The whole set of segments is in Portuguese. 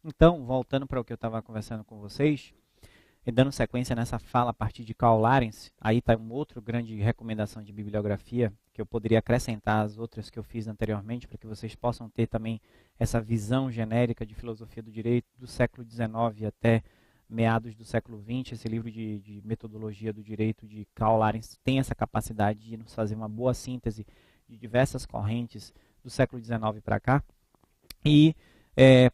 Então, voltando para o que eu estava conversando com vocês, e dando sequência nessa fala a partir de Karl Lahrens, aí está uma outra grande recomendação de bibliografia, que eu poderia acrescentar às outras que eu fiz anteriormente, para que vocês possam ter também essa visão genérica de filosofia do direito do século XIX até meados do século XX. Esse livro de metodologia do direito de Karl Lahrens tem essa capacidade de nos fazer uma boa síntese de diversas correntes do século XIX para cá. E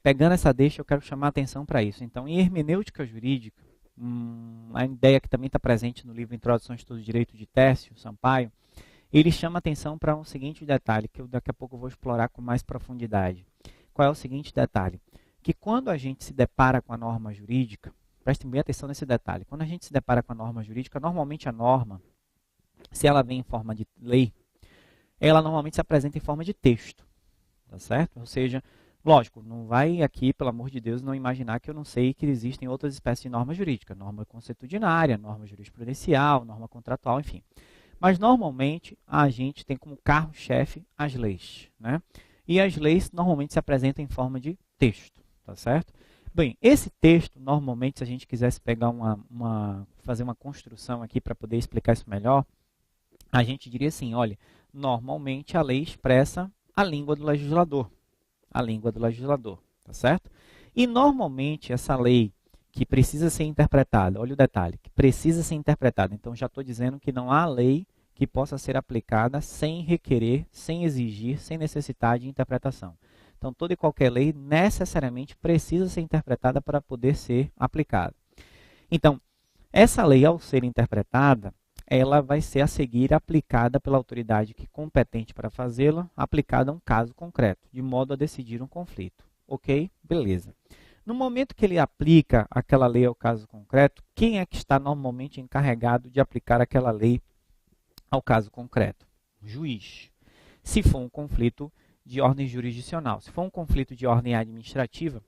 pegando essa deixa, eu quero chamar a atenção para isso. Então, em hermenêutica jurídica, a ideia que também está presente no livro Introdução ao Estudo do Direito de Tércio Sampaio, ele chama a atenção para um seguinte detalhe, que eu daqui a pouco eu vou explorar com mais profundidade. Qual é o seguinte detalhe? Que quando a gente se depara com a norma jurídica, prestem bem atenção nesse detalhe, quando a gente se depara com a norma jurídica, normalmente a norma, se ela vem em forma de lei, ela normalmente se apresenta em forma de texto, tá certo? Ou seja, lógico, não vai aqui, pelo amor de Deus, não imaginar que eu não sei que existem outras espécies de norma jurídica, norma consuetudinária, norma jurisprudencial, norma contratual, enfim. Mas normalmente a gente tem como carro-chefe as leis, né? E as leis normalmente se apresentam em forma de texto, tá certo? Bem, esse texto, normalmente, se a gente quisesse pegar fazer uma construção aqui para poder explicar isso melhor, a gente diria assim, olha, normalmente a lei expressa a língua do legislador. A língua do legislador, tá certo? E normalmente essa lei que precisa ser interpretada, olha o detalhe, que precisa ser interpretada, então já estou dizendo que não há lei que possa ser aplicada sem requerer, sem exigir, sem necessitar de interpretação. Então toda e qualquer lei necessariamente precisa ser interpretada para poder ser aplicada. Então, essa lei ao ser interpretada, ela vai ser a seguir aplicada pela autoridade que é competente para fazê-la, aplicada a um caso concreto, de modo a decidir um conflito. Ok? Beleza. No momento que ele aplica aquela lei ao caso concreto, quem é que está normalmente encarregado de aplicar aquela lei ao caso concreto? O juiz. Se for um conflito de ordem jurisdicional, se for um conflito de ordem administrativa,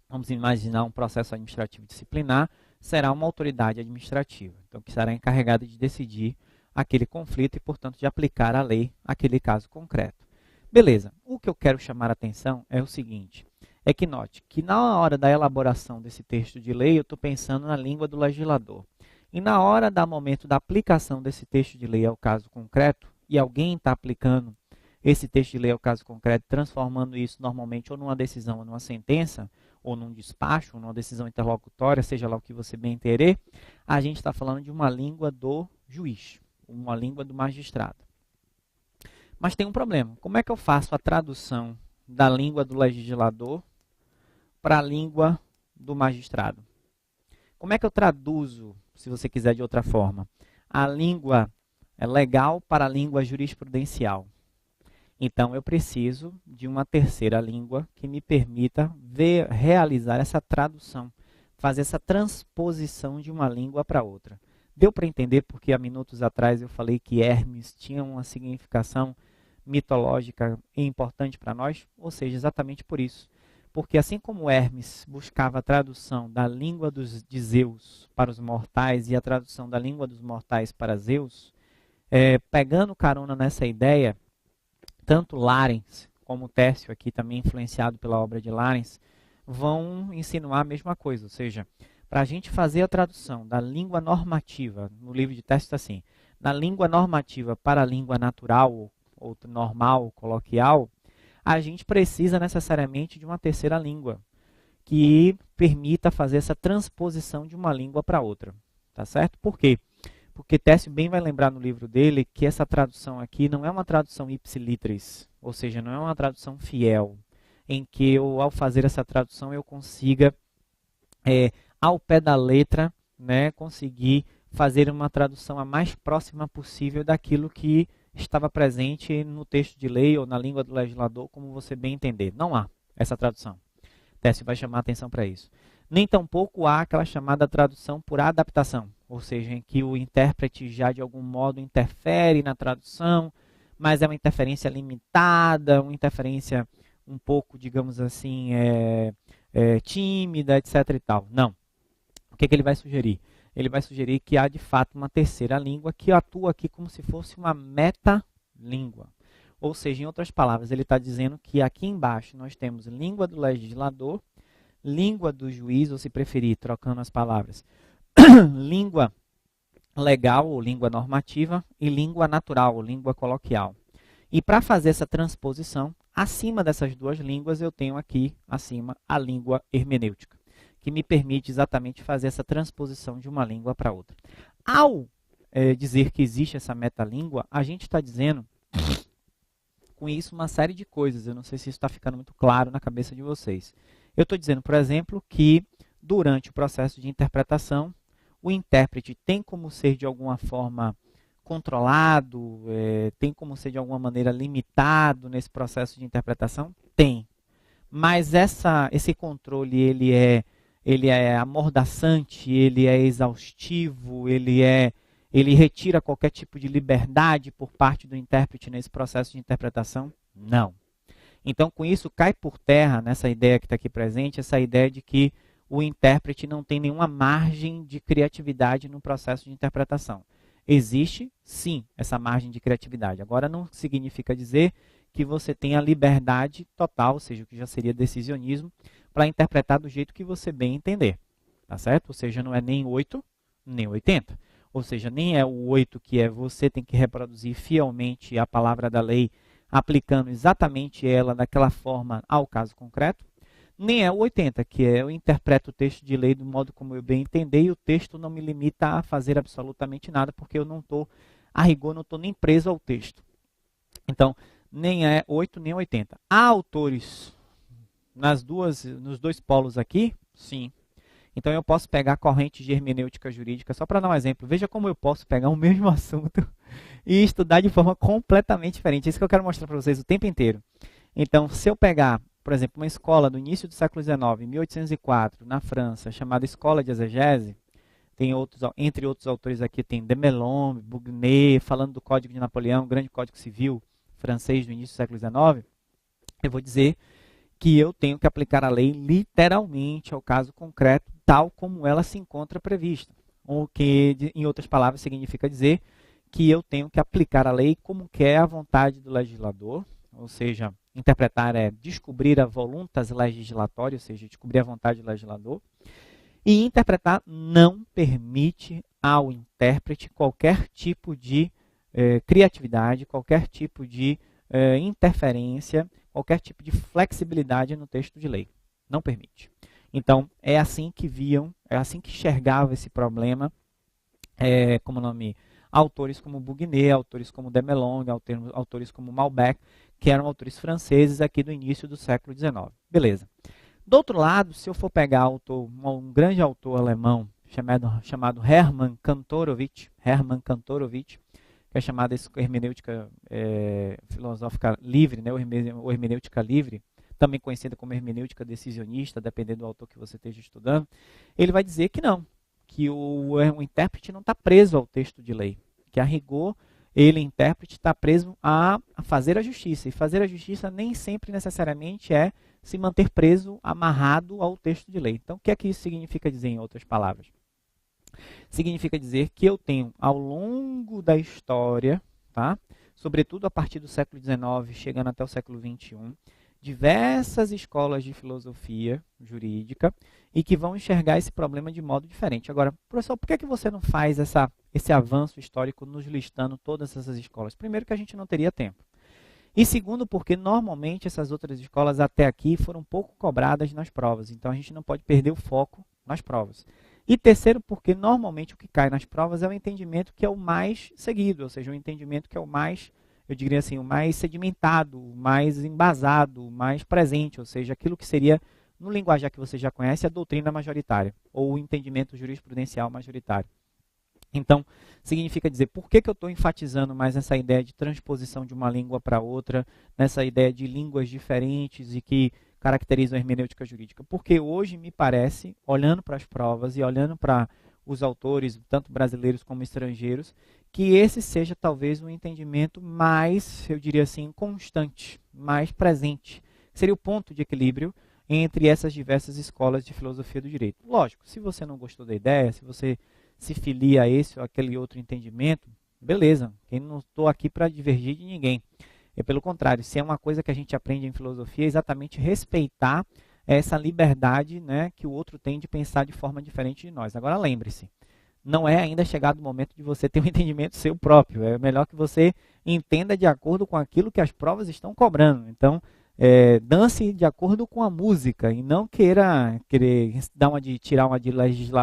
vamos imaginar um processo administrativo disciplinar, será uma autoridade administrativa, então que será encarregada de decidir aquele conflito e, portanto, de aplicar a lei àquele caso concreto. Beleza, o que eu quero chamar a atenção é o seguinte, é que note que na hora da elaboração desse texto de lei, eu estou pensando na língua do legislador. E na hora do momento da aplicação desse texto de lei ao caso concreto, e alguém está aplicando esse texto de lei ao caso concreto, transformando isso normalmente ou numa decisão ou numa sentença, ou num despacho, ou numa decisão interlocutória, seja lá o que você bem entender, a gente está falando de uma língua do juiz, uma língua do magistrado. Mas tem um problema. Como é que eu faço a tradução da língua do legislador para a língua do magistrado? Como é que eu traduzo, se você quiser de outra forma, a língua legal para a língua jurisprudencial? Então, eu preciso de uma terceira língua que me permita realizar essa tradução, fazer essa transposição de uma língua para outra. Deu para entender porque há minutos atrás eu falei que Hermes tinha uma significação mitológica e importante para nós? Ou seja, exatamente por isso. Porque assim como Hermes buscava a tradução da língua de Zeus para os mortais e a tradução da língua dos mortais para Zeus, pegando carona nessa ideia, tanto Lahrens como Tércio, aqui também influenciado pela obra de Lahrens, vão insinuar a mesma coisa. Ou seja, para a gente fazer a tradução da língua normativa, no livro de Tércio está assim, da língua normativa para a língua natural, ou normal, coloquial, a gente precisa necessariamente de uma terceira língua, que permita fazer essa transposição de uma língua para outra. Tá certo? Por quê? Porque Tércio bem vai lembrar no livro dele que essa tradução aqui não é uma tradução ipsilitris, ou seja, não é uma tradução fiel, em que eu, ao fazer essa tradução, eu consiga, ao pé da letra, né, conseguir fazer uma tradução a mais próxima possível daquilo que estava presente no texto de lei ou na língua do legislador, como você bem entender. Não há essa tradução. Tércio vai chamar a atenção para isso. Nem tampouco há aquela chamada tradução por adaptação, ou seja, em que o intérprete já de algum modo interfere na tradução, mas é uma interferência limitada, uma interferência um pouco, digamos assim, tímida, etc. e tal. Não. O que ele vai sugerir? Ele vai sugerir que há de fato uma terceira língua que atua aqui como se fosse uma metalíngua. Ou seja, em outras palavras, ele está dizendo que aqui embaixo nós temos língua do legislador, língua do juiz, ou se preferir, trocando as palavras, língua legal ou língua normativa e língua natural ou língua coloquial. E para fazer essa transposição, acima dessas duas línguas eu tenho aqui acima a língua hermenêutica, que me permite exatamente fazer essa transposição de uma língua para outra. Ao dizer que existe essa metalíngua, a gente está dizendo com isso uma série de coisas. Eu não sei se isso está ficando muito claro na cabeça de vocês. Eu estou dizendo, por exemplo, que durante o processo de interpretação, o intérprete tem como ser de alguma forma controlado, tem como ser de alguma maneira limitado nesse processo de interpretação? Tem. Mas esse controle ele é amordaçante, ele é exaustivo, ele retira qualquer tipo de liberdade por parte do intérprete nesse processo de interpretação? Não. Então, com isso, cai por terra, nessa ideia que está aqui presente, essa ideia de que o intérprete não tem nenhuma margem de criatividade no processo de interpretação. Existe, sim, essa margem de criatividade. Agora, não significa dizer que você tem a liberdade total, ou seja, o que já seria decisionismo, para interpretar do jeito que você bem entender. Tá certo? Ou seja, não é nem 8, nem 80. Ou seja, nem é o 8 que é você tem que reproduzir fielmente a palavra da lei, aplicando exatamente ela daquela forma ao caso concreto, nem é o 80, que é eu interpreto o texto de lei do modo como eu bem entender e o texto não me limita a fazer absolutamente nada, porque eu não estou, a rigor, não estou nem preso ao texto. Então, nem é 8 nem 80. Há autores nos dois polos aqui? Sim. Então eu posso pegar correntes de hermenêutica jurídica, só para dar um exemplo. Veja como eu posso pegar o mesmo assunto e estudar de forma completamente diferente. Isso que eu quero mostrar para vocês o tempo inteiro. Então, se eu pegar, por exemplo, uma escola do início do século XIX, 1804, na França, chamada Escola de Exegese, tem outros, entre outros autores aqui, tem Demelon, Bugnet, falando do Código de Napoleão, grande Código Civil francês do início do século XIX, eu vou dizer que eu tenho que aplicar a lei literalmente ao caso concreto, tal como ela se encontra prevista. O que, em outras palavras, significa dizer que eu tenho que aplicar a lei como quer a vontade do legislador, ou seja, interpretar é descobrir a voluntas legislatória, ou seja, descobrir a vontade do legislador. E interpretar não permite ao intérprete qualquer tipo de criatividade, qualquer tipo de interferência, qualquer tipo de flexibilidade no texto de lei. Não permite. Então, é assim que viam, é assim que enxergava esse problema, como nome, autores como Bugnet, autores como Demelong, autores como Malbec, que eram autores franceses aqui do início do século XIX. Beleza. Do outro lado, se eu for pegar um grande autor alemão chamado Hermann Kantorowicz, que é chamada hermenêutica filosófica livre, né, ou hermenêutica livre, também conhecida como hermenêutica decisionista, dependendo do autor que você esteja estudando, ele vai dizer que não, que o intérprete não está preso ao texto de lei, que a rigor, ele, intérprete, está preso a fazer a justiça, e fazer a justiça nem sempre necessariamente é se manter preso, amarrado ao texto de lei. Então, o que é que isso significa dizer, em outras palavras? Significa dizer que eu tenho, ao longo da história, tá? Sobretudo a partir do século XIX, chegando até o século XXI, diversas escolas de filosofia jurídica e que vão enxergar esse problema de modo diferente. Agora, professor, por que você não faz esse avanço histórico nos listando todas essas escolas? Primeiro, que a gente não teria tempo. E segundo, porque normalmente essas outras escolas até aqui foram pouco cobradas nas provas. Então, a gente não pode perder o foco nas provas. E terceiro, porque normalmente o que cai nas provas é o entendimento que é o mais seguido, ou seja, o entendimento que é o mais, eu diria assim, o mais sedimentado, o mais embasado, o mais presente, ou seja, aquilo que seria, no linguajar que você já conhece, a doutrina majoritária, ou o entendimento jurisprudencial majoritário. Então, significa dizer, por que eu estou enfatizando mais essa ideia de transposição de uma língua para outra, nessa ideia de línguas diferentes e que caracterizam a hermenêutica jurídica? Porque hoje me parece, olhando para as provas e olhando para os autores, tanto brasileiros como estrangeiros, que esse seja talvez um entendimento mais, eu diria assim, constante, mais presente. Seria o ponto de equilíbrio entre essas diversas escolas de filosofia do direito. Lógico, se você não gostou da ideia, se você se filia a esse ou aquele outro entendimento, beleza, eu não estou aqui para divergir de ninguém. É pelo contrário, se é uma coisa que a gente aprende em filosofia, é exatamente respeitar essa liberdade, né, que o outro tem de pensar de forma diferente de nós. Agora lembre-se, não é ainda chegado o momento de você ter um entendimento seu próprio. É melhor que você entenda de acordo com aquilo que as provas estão cobrando. Então, dance de acordo com a música e não querer dar tirar uma de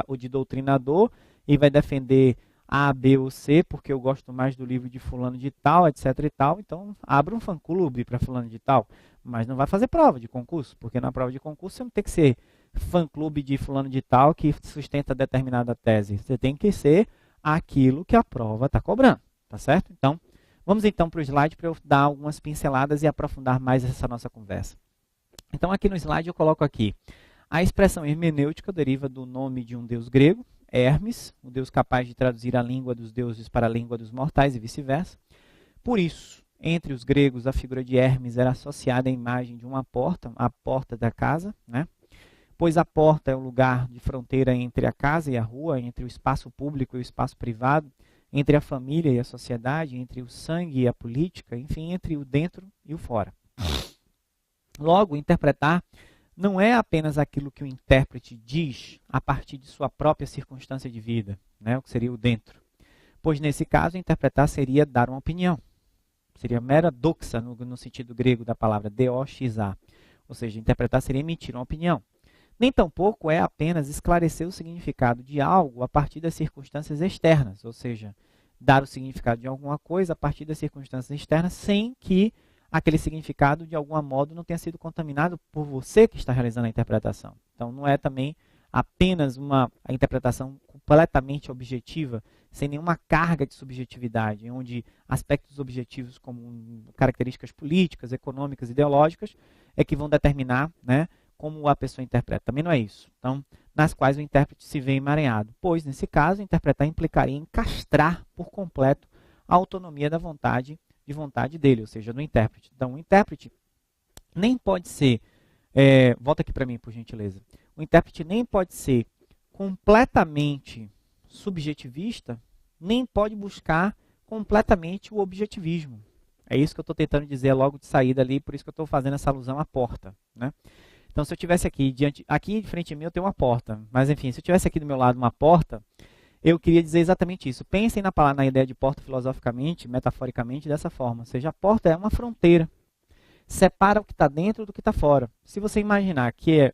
ou de doutrinador e vai defender A, B ou C porque eu gosto mais do livro de fulano de tal, etc e tal. Então, abra um fã-clube para fulano de tal, mas não vai fazer prova de concurso, porque na prova de concurso você não tem que ser fã-clube de fulano de tal que sustenta determinada tese. Você tem que ser aquilo que a prova está cobrando, tá certo? Então, vamos então para o slide para eu dar algumas pinceladas e aprofundar mais essa nossa conversa. Então, aqui no slide eu coloco aqui, a expressão hermenêutica deriva do nome de um deus grego, Hermes, o deus capaz de traduzir a língua dos deuses para a língua dos mortais e vice-versa. Por isso, entre os gregos, a figura de Hermes era associada à imagem de uma porta, a porta da casa, né? Pois a porta é o lugar de fronteira entre a casa e a rua, entre o espaço público e o espaço privado, entre a família e a sociedade, entre o sangue e a política, enfim, entre o dentro e o fora. Logo, interpretar não é apenas aquilo que o intérprete diz a partir de sua própria circunstância de vida, né, o que seria o dentro. Pois, nesse caso, interpretar seria dar uma opinião. Seria mera doxa, no sentido grego da palavra deoxizar. Ou seja, interpretar seria emitir uma opinião. Nem tampouco é apenas esclarecer o significado de algo a partir das circunstâncias externas, ou seja, dar o significado de alguma coisa a partir das circunstâncias externas sem que aquele significado, de algum modo, não tenha sido contaminado por você que está realizando a interpretação. Então, não é também apenas a interpretação completamente objetiva, sem nenhuma carga de subjetividade, onde aspectos objetivos como características políticas, econômicas, ideológicas, é que vão determinar, né, como a pessoa interpreta. Também não é isso. Então, nas quais o intérprete se vê emaranhado. Pois, nesse caso, interpretar implicaria em castrar por completo a autonomia da vontade dele, ou seja, do intérprete. Então, o intérprete nem pode ser... volta aqui para mim, por gentileza. O intérprete nem pode ser completamente subjetivista, nem pode buscar completamente o objetivismo. É isso que eu estou tentando dizer logo de saída ali, por isso que eu estou fazendo essa alusão à porta, né? Então, se eu tivesse aqui de frente a mim, eu tenho uma porta. Mas, enfim, se eu tivesse aqui do meu lado uma porta, eu queria dizer exatamente isso. Pensem na ideia de porta filosoficamente, metaforicamente, dessa forma. Ou seja, a porta é uma fronteira. Separa o que está dentro do que está fora. Se você imaginar que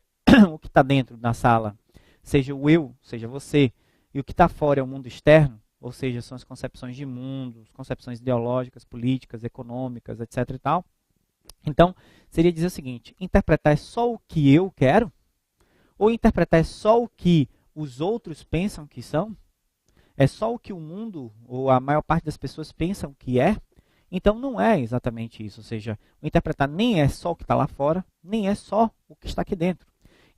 o que está dentro da sala seja o eu, seja você, e o que está fora é o mundo externo, ou seja, são as concepções de mundo, concepções ideológicas, políticas, econômicas, etc. e tal. Então, seria dizer o seguinte: interpretar é só o que eu quero? Ou interpretar é só o que os outros pensam que são? É só o que o mundo, ou a maior parte das pessoas pensam que é? Então, não é exatamente isso. Ou seja, o interpretar nem é só o que está lá fora, nem é só o que está aqui dentro.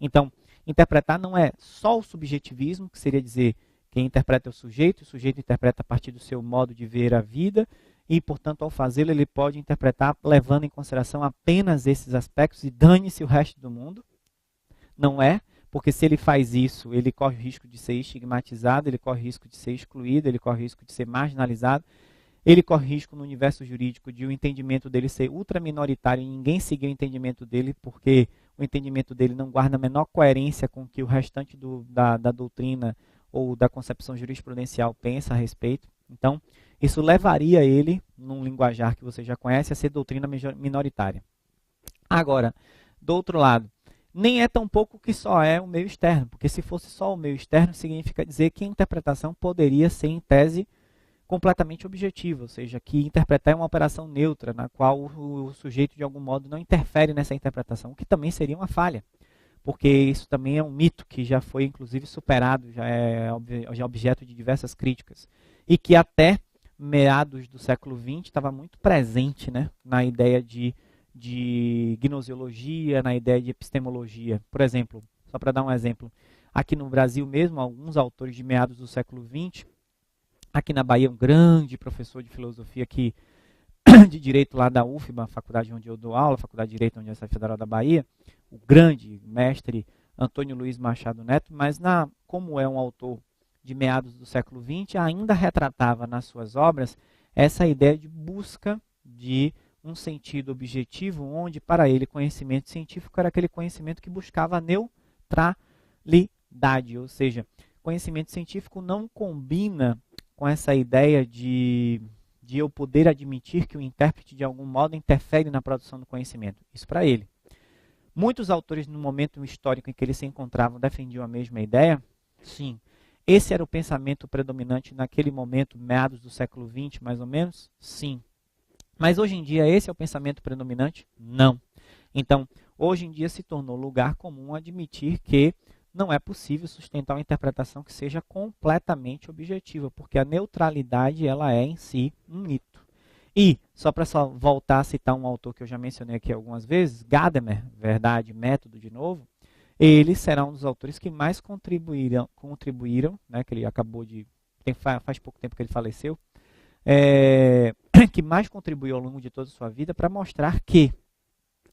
Então, interpretar não é só o subjetivismo, que seria dizer quem interpreta é o sujeito interpreta a partir do seu modo de ver a vida, e, portanto, ao fazê-lo, ele pode interpretar levando em consideração apenas esses aspectos e dane-se o resto do mundo. Não é, porque se ele faz isso, ele corre o risco de ser estigmatizado, ele corre o risco de ser excluído, ele corre o risco de ser marginalizado, ele corre risco no universo jurídico de o entendimento dele ser ultraminoritário e ninguém seguir o entendimento dele, porque o entendimento dele não guarda a menor coerência com o que o restante da doutrina ou da concepção jurisprudencial pensa a respeito. Então, isso levaria ele, num linguajar que você já conhece, a ser doutrina minoritária. Agora, do outro lado, nem é tão pouco que só é o meio externo, porque se fosse só o meio externo, significa dizer que a interpretação poderia ser, em tese, completamente objetiva, ou seja, que interpretar é uma operação neutra, na qual o sujeito, de algum modo, não interfere nessa interpretação, o que também seria uma falha, porque isso também é um mito que já foi, inclusive, superado, já é objeto de diversas críticas, e que até meados do século XX estava muito presente, né, na ideia de gnoseologia, na ideia de epistemologia. Por exemplo, só para dar um exemplo, aqui no Brasil mesmo, alguns autores de meados do século XX aqui na Bahia, um grande professor de filosofia aqui, de Direito lá da UFBA, a faculdade onde eu dou aula, Faculdade de Direito da Universidade Federal da Bahia, o grande mestre Antônio Luiz Machado Neto, mas como é um autor de meados do século XX, ainda retratava nas suas obras essa ideia de busca de um sentido objetivo, onde para ele conhecimento científico era aquele conhecimento que buscava a neutralidade, ou seja, conhecimento científico não combina com essa ideia de eu poder admitir que o intérprete de algum modo interfere na produção do conhecimento. Isso para ele. Muitos autores no momento histórico em que eles se encontravam defendiam a mesma ideia? Sim. Esse era o pensamento predominante naquele momento, meados do século XX, mais ou menos? Sim. Mas hoje em dia esse é o pensamento predominante? Não. Então, hoje em dia se tornou lugar comum admitir que não é possível sustentar uma interpretação que seja completamente objetiva, porque a neutralidade ela é em si um mito. E, só para voltar a citar um autor que eu já mencionei aqui algumas vezes, Gadamer, Verdade e Método de novo, ele será um dos autores que mais contribuíram, né, que ele acabou de... faz pouco tempo que ele faleceu, que mais contribuiu ao longo de toda a sua vida para mostrar que,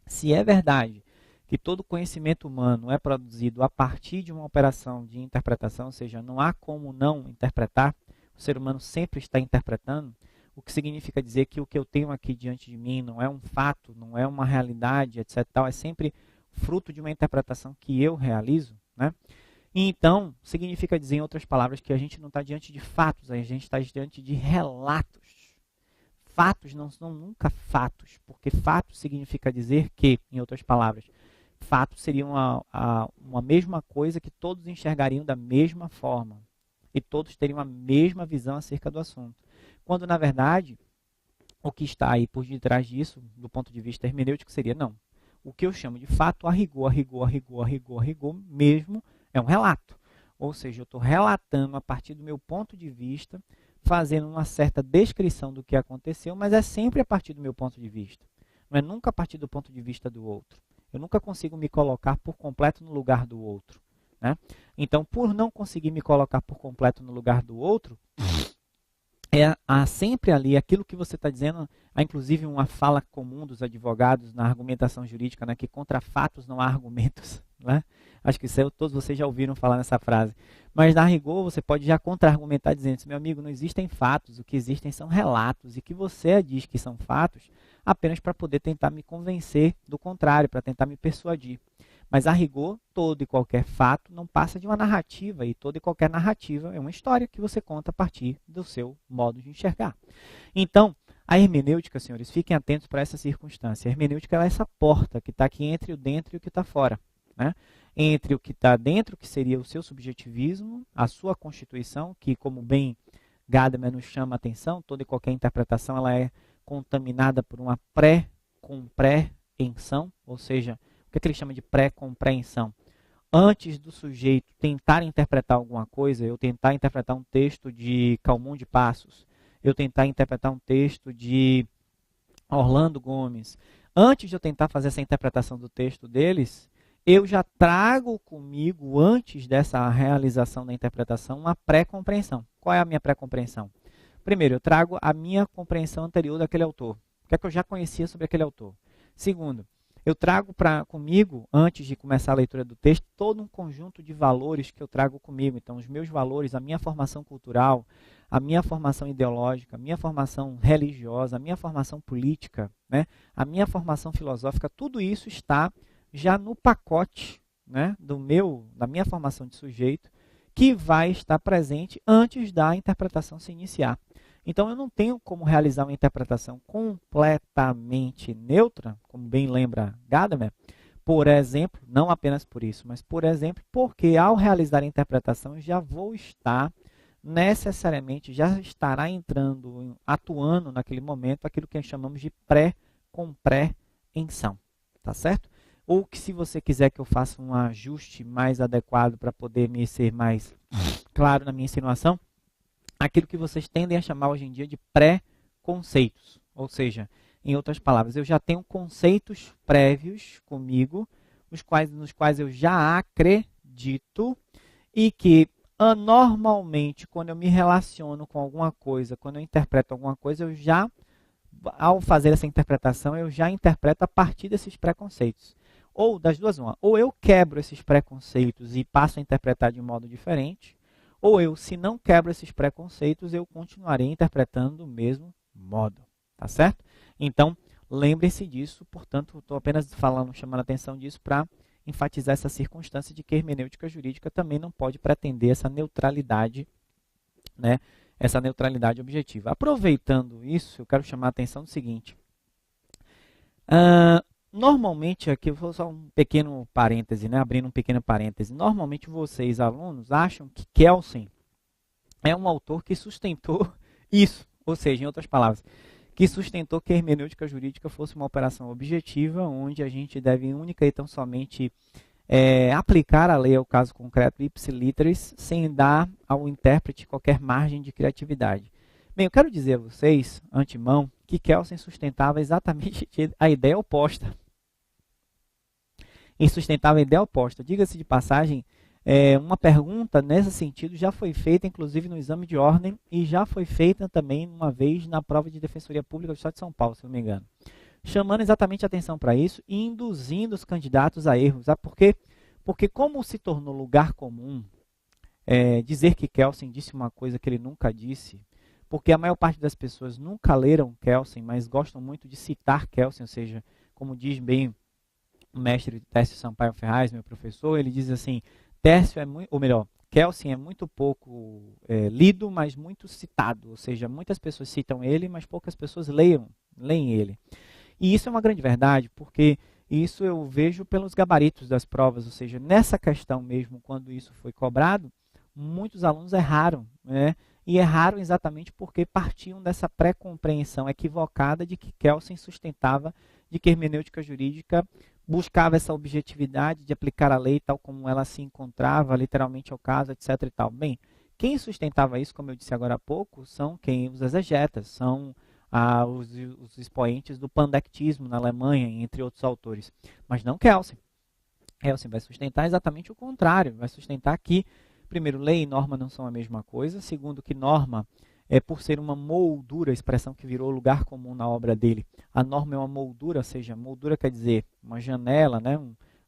se é verdade que todo conhecimento humano é produzido a partir de uma operação de interpretação, ou seja, não há como não interpretar, o ser humano sempre está interpretando, o que significa dizer que o que eu tenho aqui diante de mim não é um fato, não é uma realidade, etc. É sempre fruto de uma interpretação que eu realizo, né? E então, significa dizer, em outras palavras, que a gente não está diante de fatos, a gente está diante de relatos. Fatos não são nunca fatos, porque fato significa dizer que, em outras palavras, fato seria uma mesma coisa que todos enxergariam da mesma forma e todos teriam a mesma visão acerca do assunto. Quando, na verdade, o que está aí por detrás disso, do ponto de vista hermenêutico, seria não. O que eu chamo de fato, a rigor mesmo, é um relato. Ou seja, eu estou relatando a partir do meu ponto de vista, fazendo uma certa descrição do que aconteceu, mas é sempre a partir do meu ponto de vista. Não é nunca a partir do ponto de vista do outro. Eu nunca consigo me colocar por completo no lugar do outro, né? Então, por não conseguir me colocar por completo no lugar do outro, há sempre ali aquilo que você está dizendo, há inclusive uma fala comum dos advogados na argumentação jurídica, né, que contra fatos não há argumentos, né? Acho que todos vocês já ouviram falar nessa frase. Mas, na rigor, você pode já contra-argumentar dizendo assim, meu amigo, não existem fatos, o que existem são relatos, e que você diz que são fatos apenas para poder tentar me convencer do contrário, para tentar me persuadir. Mas, a rigor, todo e qualquer fato não passa de uma narrativa, e toda e qualquer narrativa é uma história que você conta a partir do seu modo de enxergar. Então, a hermenêutica, senhores, fiquem atentos para essa circunstância. A hermenêutica é essa porta que está aqui entre o dentro e o que está fora, né? Entre o que está dentro, que seria o seu subjetivismo, a sua constituição, que, como bem Gadamer nos chama a atenção, toda e qualquer interpretação ela é contaminada por uma pré-compreensão, ou seja, o que ele chama de pré-compreensão? Antes do sujeito tentar interpretar alguma coisa, eu tentar interpretar um texto de Calmon de Passos, eu tentar interpretar um texto de Orlando Gomes, antes de eu tentar fazer essa interpretação do texto deles, eu já trago comigo, antes dessa realização da interpretação, uma pré-compreensão. Qual é a minha pré-compreensão? Primeiro, eu trago a minha compreensão anterior daquele autor. O que é que eu já conhecia sobre aquele autor? Segundo, eu trago comigo, antes de começar a leitura do texto, todo um conjunto de valores que eu trago comigo. Então, os meus valores, a minha formação cultural, a minha formação ideológica, a minha formação religiosa, a minha formação política, né, a minha formação filosófica, tudo isso está já no pacote, né, da minha formação de sujeito, que vai estar presente antes da interpretação se iniciar. Então, eu não tenho como realizar uma interpretação completamente neutra, como bem lembra Gadamer, por exemplo, não apenas por isso, mas por exemplo, porque ao realizar a interpretação, já vou estar necessariamente, já estará entrando, atuando naquele momento, aquilo que chamamos de pré-compreensão, tá certo? Ou que, se você quiser que eu faça um ajuste mais adequado para poder me ser mais claro na minha insinuação, aquilo que vocês tendem a chamar hoje em dia de pré-conceitos. Ou seja, em outras palavras, eu já tenho conceitos prévios comigo, nos quais eu já acredito, e que Normalmente, quando eu me relaciono com alguma coisa, quando eu interpreto alguma coisa, eu já, ao fazer essa interpretação, eu já interpreto a partir desses preconceitos. Ou das duas, uma. Ou eu quebro esses preconceitos e passo a interpretar de um modo diferente, ou eu, se não quebro esses preconceitos, eu continuarei interpretando do mesmo modo. Tá certo? Então, lembre-se disso. Portanto, estou apenas falando, chamando a atenção disso para enfatizar essa circunstância de que a hermenêutica jurídica também não pode pretender essa neutralidade, né? Essa neutralidade objetiva. Aproveitando isso, eu quero chamar a atenção do seguinte. Normalmente, aqui eu vou só um pequeno parêntese, né? Abrindo um pequeno parêntese. Normalmente vocês, alunos, acham que Kelsen é um autor que sustentou isso. Ou seja, em outras palavras, que sustentou que a hermenêutica jurídica fosse uma operação objetiva, onde a gente deve única e tão somente aplicar a lei ao caso concreto ipsi literis, sem dar ao intérprete qualquer margem de criatividade. Bem, eu quero dizer a vocês, antemão, que Kelsen sustentava exatamente a ideia oposta. E sustentava a ideia oposta. Diga-se de passagem, uma pergunta nesse sentido já foi feita, inclusive, no exame de ordem, e já foi feita também uma vez na prova de Defensoria Pública do Estado de São Paulo, se não me engano. Chamando exatamente a atenção para isso e induzindo os candidatos a erros. Sabe por quê? Porque como se tornou lugar comum dizer que Kelsen disse uma coisa que ele nunca disse, porque a maior parte das pessoas nunca leram Kelsen, mas gostam muito de citar Kelsen, ou seja, como diz bem o mestre Tércio Sampaio Ferraz, meu professor, ele diz assim, Tércio é muito, ou melhor, Kelsen é muito pouco lido, mas muito citado, ou seja, muitas pessoas citam ele, mas poucas pessoas leem ele. E isso é uma grande verdade, porque isso eu vejo pelos gabaritos das provas, ou seja, nessa questão mesmo, quando isso foi cobrado, muitos alunos erraram, né? E erraram exatamente porque partiam dessa pré-compreensão equivocada de que Kelsen sustentava de que a hermenêutica jurídica buscava essa objetividade de aplicar a lei tal como ela se encontrava, literalmente ao caso, etc. e tal. Bem, quem sustentava isso, como eu disse agora há pouco, são os exegetas, são os expoentes do pandectismo na Alemanha, entre outros autores. Mas não Kelsen. Kelsen vai sustentar exatamente o contrário, vai sustentar que, primeiro, lei e norma não são a mesma coisa, segundo, que norma por ser uma moldura, expressão que virou lugar comum na obra dele. A norma é uma moldura, ou seja, moldura quer dizer uma janela, né?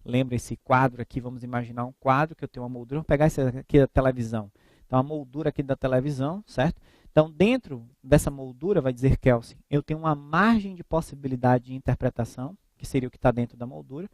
Lembra esse quadro aqui, vamos imaginar um quadro que eu tenho uma moldura, vamos pegar esse aqui da televisão. Então, a moldura aqui da televisão, certo? Então, dentro dessa moldura, vai dizer Kelsen, eu tenho uma margem de possibilidade de interpretação, que seria o que está dentro da moldura,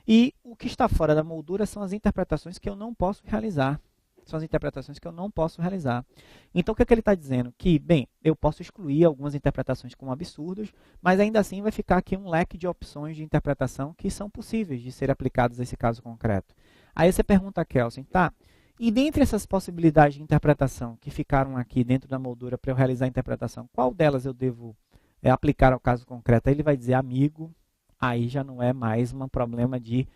e o que está fora da moldura são as interpretações que eu não posso realizar. São as interpretações que eu não posso realizar. Então, o que é que ele está dizendo? Que, bem, eu posso excluir algumas interpretações como absurdas, mas ainda assim vai ficar aqui um leque de opções de interpretação que são possíveis de ser aplicadas a esse caso concreto. Aí você pergunta a Kelsen, tá, e dentre essas possibilidades de interpretação que ficaram aqui dentro da moldura para eu realizar a interpretação, qual delas eu devo aplicar ao caso concreto? Aí ele vai dizer amigo, aí já não é mais um problema de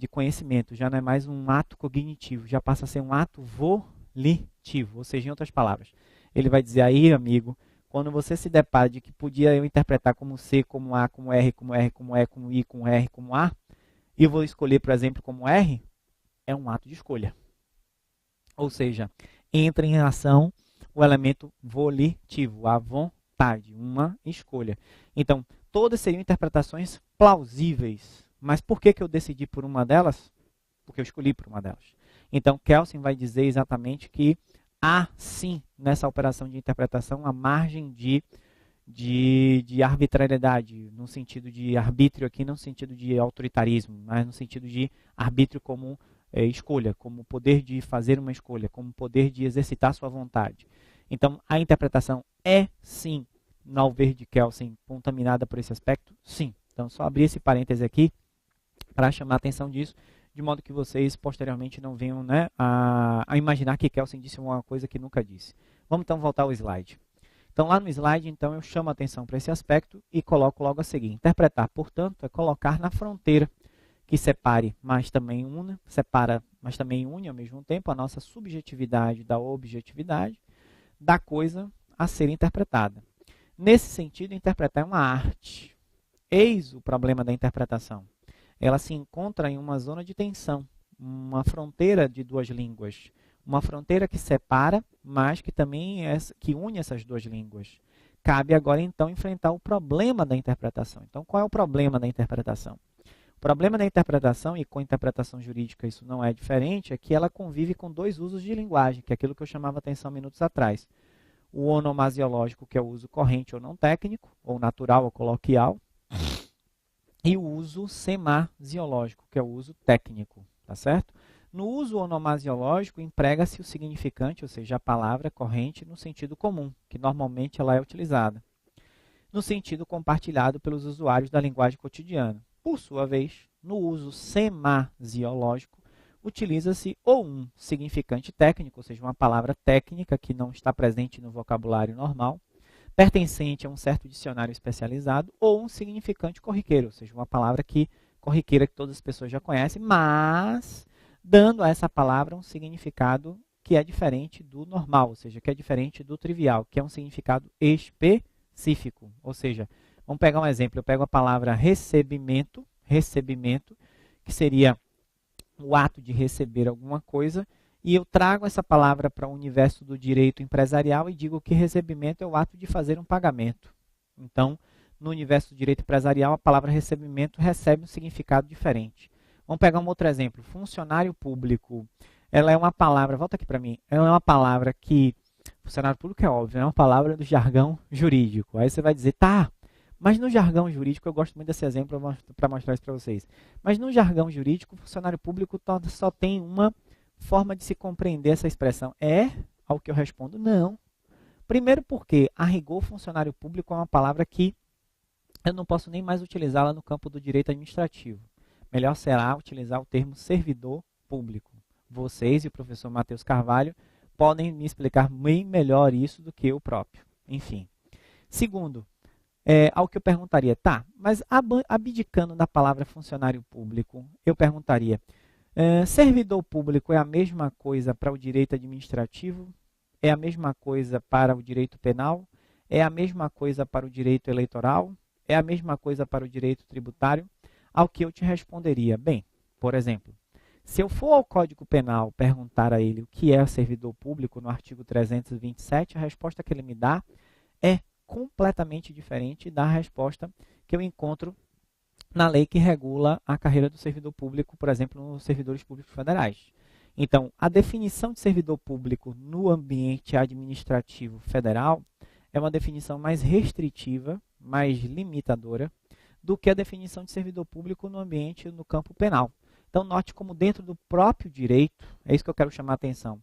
conhecimento, já não é mais um ato cognitivo, já passa a ser um ato volitivo, ou seja, em outras palavras, ele vai dizer aí, amigo, quando você se depara de que podia eu interpretar como C, como A, como R, como R, como E, como I, como R, como A, e eu vou escolher, por exemplo, como R, é um ato de escolha. Ou seja, entra em ação o elemento volitivo, a vontade, uma escolha. Então, todas seriam interpretações plausíveis. Mas por que eu decidi por uma delas? Porque eu escolhi por uma delas. Então, Kelsen vai dizer exatamente que há, sim, nessa operação de interpretação, a margem de arbitrariedade, no sentido de arbítrio aqui, não no sentido de autoritarismo, mas no sentido de arbítrio como escolha, como poder de fazer uma escolha, como poder de exercitar sua vontade. Então, a interpretação é, sim, ao ver de Kelsen, contaminada por esse aspecto? Sim. Então, só abrir esse parêntese aqui para chamar a atenção disso, de modo que vocês, posteriormente, não venham, né, a imaginar que Kelsen disse uma coisa que nunca disse. Vamos, então, voltar ao slide. Então, lá no slide, então, eu chamo a atenção para esse aspecto e coloco logo a seguir. Interpretar, portanto, é colocar na fronteira que separe, mas também une, separa, mas também une ao mesmo tempo a nossa subjetividade da objetividade da coisa a ser interpretada. Nesse sentido, interpretar é uma arte. Eis o problema da interpretação. Ela se encontra em uma zona de tensão, uma fronteira de duas línguas. Uma fronteira que separa, mas que também que une essas duas línguas. Cabe agora, então, enfrentar o problema da interpretação. Então, qual é o problema da interpretação? O problema da interpretação, e com a interpretação jurídica isso não é diferente, é que ela convive com dois usos de linguagem, que é aquilo que eu chamava atenção minutos atrás. O onomasiológico, que é o uso corrente ou não técnico, ou natural ou coloquial, e o uso semasiológico, que é o uso técnico, tá certo? No uso onomasiológico, emprega-se o significante, ou seja, a palavra corrente no sentido comum, que normalmente ela é utilizada, no sentido compartilhado pelos usuários da linguagem cotidiana. Por sua vez, no uso semasiológico, utiliza-se ou um significante técnico, ou seja, uma palavra técnica que não está presente no vocabulário normal, pertencente a um certo dicionário especializado, ou um significante corriqueiro, ou seja, uma palavra corriqueira que todas as pessoas já conhecem, mas dando a essa palavra um significado que é diferente do normal, ou seja, que é diferente do trivial, que é um significado específico. Ou seja, vamos pegar um exemplo, eu pego a palavra recebimento, que seria o ato de receber alguma coisa, e eu trago essa palavra para o universo do direito empresarial e digo que recebimento é o ato de fazer um pagamento. Então, no universo do direito empresarial, a palavra recebimento recebe um significado diferente. Vamos pegar um outro exemplo. Funcionário público. Ela é uma palavra, volta aqui para mim, ela é uma palavra que, funcionário público é óbvio, é uma palavra do jargão jurídico. Aí você vai dizer, tá, mas no jargão jurídico, eu gosto muito desse exemplo para mostrar isso para vocês. Mas no jargão jurídico, funcionário público só tem uma forma de se compreender essa expressão. É ao que eu respondo, não. Primeiro porque, a rigor, funcionário público é uma palavra que eu não posso nem mais utilizá-la no campo do direito administrativo. Melhor será utilizar o termo servidor público. Vocês e o professor Matheus Carvalho podem me explicar bem melhor isso do que eu próprio. Enfim. Segundo, ao que eu perguntaria, tá, mas abdicando da palavra funcionário público, eu perguntaria, servidor público é a mesma coisa para o direito administrativo? É a mesma coisa para o direito penal? É a mesma coisa para o direito eleitoral? É a mesma coisa para o direito tributário? Ao que eu te responderia, bem, por exemplo, se eu for ao Código Penal perguntar a ele o que é servidor público no artigo 327, a resposta que ele me dá é completamente diferente da resposta que eu encontro na lei que regula a carreira do servidor público, por exemplo, nos servidores públicos federais. Então, a definição de servidor público no ambiente administrativo federal é uma definição mais restritiva, mais limitadora, do que a definição de servidor público no ambiente, no campo penal. Então, note como dentro do próprio direito, é isso que eu quero chamar a atenção,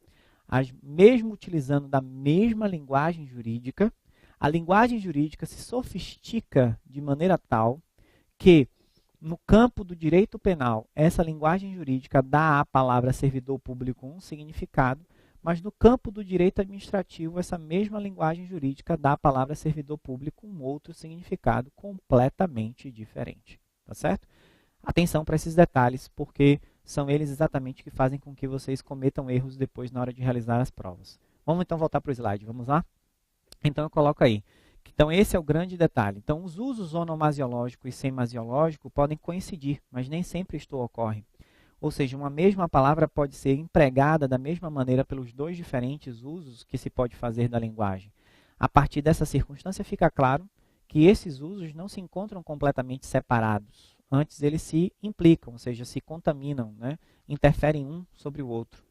mesmo utilizando da mesma linguagem jurídica, a linguagem jurídica se sofistica de maneira tal que, no campo do direito penal, essa linguagem jurídica dá à palavra servidor público um significado, mas no campo do direito administrativo, essa mesma linguagem jurídica dá à palavra servidor público um outro significado completamente diferente. Tá certo? Atenção para esses detalhes, porque são eles exatamente que fazem com que vocês cometam erros depois na hora de realizar as provas. Vamos então voltar para o slide, vamos lá? Então eu coloco aí. Então esse é o grande detalhe. Então os usos onomasiológico e semasiológico podem coincidir, mas nem sempre isto ocorre. Ou seja, uma mesma palavra pode ser empregada da mesma maneira pelos dois diferentes usos que se pode fazer da linguagem. A partir dessa circunstância fica claro que esses usos não se encontram completamente separados. Antes eles se implicam, ou seja, se contaminam, né? Interferem um sobre o outro.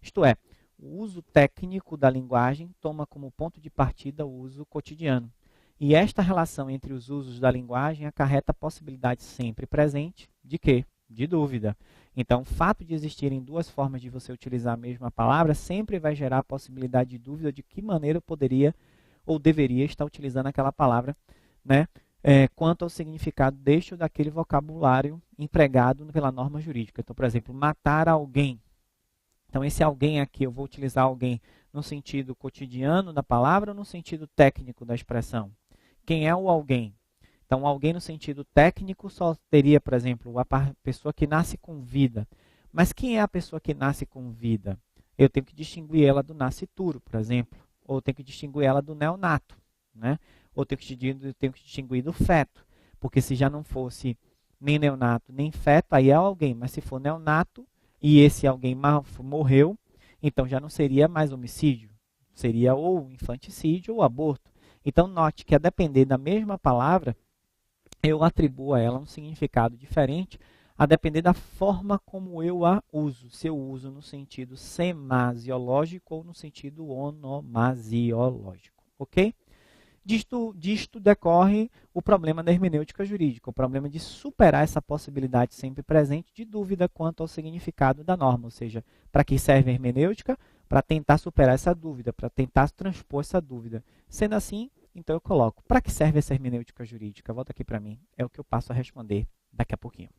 Isto é, o uso técnico da linguagem toma como ponto de partida o uso cotidiano. E esta relação entre os usos da linguagem acarreta a possibilidade sempre presente de quê? De dúvida. Então, o fato de existirem duas formas de você utilizar a mesma palavra sempre vai gerar a possibilidade de dúvida de que maneira eu poderia ou deveria estar utilizando aquela palavra, né? Quanto ao significado deste ou daquele vocabulário empregado pela norma jurídica. Então, por exemplo, matar alguém. Então, esse alguém aqui, eu vou utilizar alguém no sentido cotidiano da palavra ou no sentido técnico da expressão? Quem é o alguém? Então, alguém no sentido técnico só teria, por exemplo, a pessoa que nasce com vida. Mas quem é a pessoa que nasce com vida? Eu tenho que distinguir ela do nascituro, por exemplo. Ou tenho que distinguir ela do neonato, né? Ou tenho que distinguir do feto. Porque se já não fosse nem neonato, nem feto, aí é alguém. Mas se for neonato e esse alguém morreu, então já não seria mais homicídio, seria ou infanticídio ou aborto. Então note que a depender da mesma palavra, eu atribuo a ela um significado diferente, a depender da forma como eu a uso. Se eu uso no sentido semasiológico ou no sentido onomasiológico, ok? Disto decorre o problema da hermenêutica jurídica, o problema de superar essa possibilidade sempre presente de dúvida quanto ao significado da norma, ou seja, para que serve a hermenêutica? Para tentar superar essa dúvida, para tentar transpor essa dúvida. Sendo assim, então eu coloco, para que serve essa hermenêutica jurídica? Volta aqui para mim, é o que eu passo a responder daqui a pouquinho.